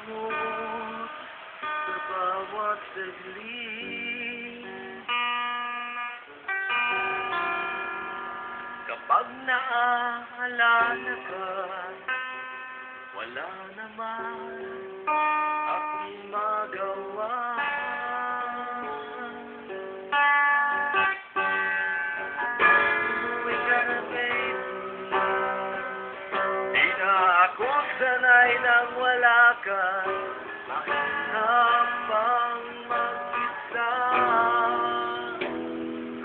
damot sa bawat saglit. Kapag naaalala ka, wala naman akong magawa. Umuwi ka na, baby. Di na ako sanay nang wala ka. Mahirap bang mag-isa?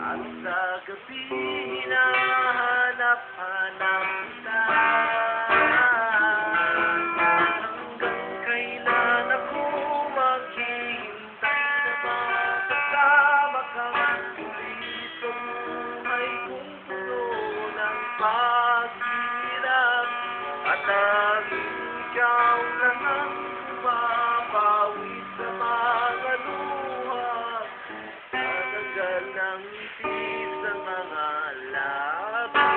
At sa gabi hinahanap-hanap kita. Hanggang kailan ako maghihintay na makasama ka? Muli sa buhay kong puno ng paghirap. At tanging ikaw lang ang mapapawi sa mga luha. Tatanggal ng ngiti sa mga labi.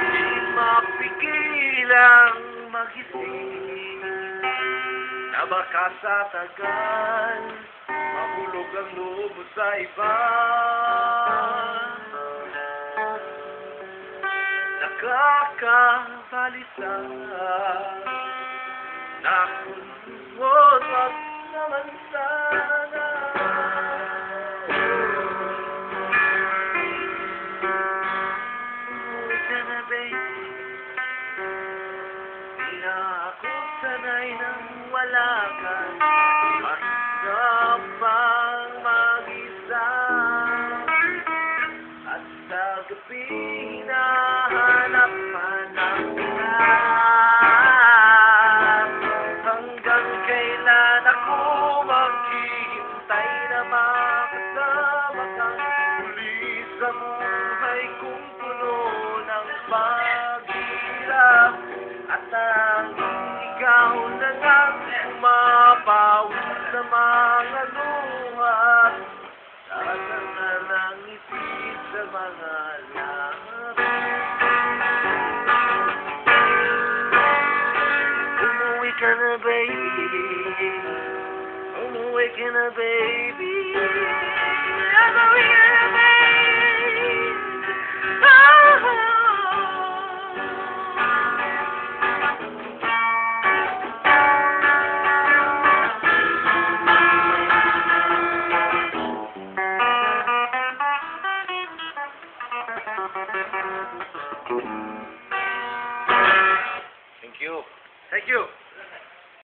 Di mapigilang magising na baka sa tagal mahulog ang loob mo sa iba. Nakakabalisa na kung wag naman sana. Umuwi ka na, baby. Di na ako sanay nang wala ka. Mahirap bang mag-isa? At sa gabi hinahanap-hanap kita. Hanggang kailan ako maghihintay na makasama ka? Muli sa buhay kong puno ng paghirap. At tanging ikaw na lang umapawi sa mga luha. Tatanggal ang ngiti sa mga labi. Umuwi ka na, baby. Umuwi ka na, baby. Umuwi ka na, baby.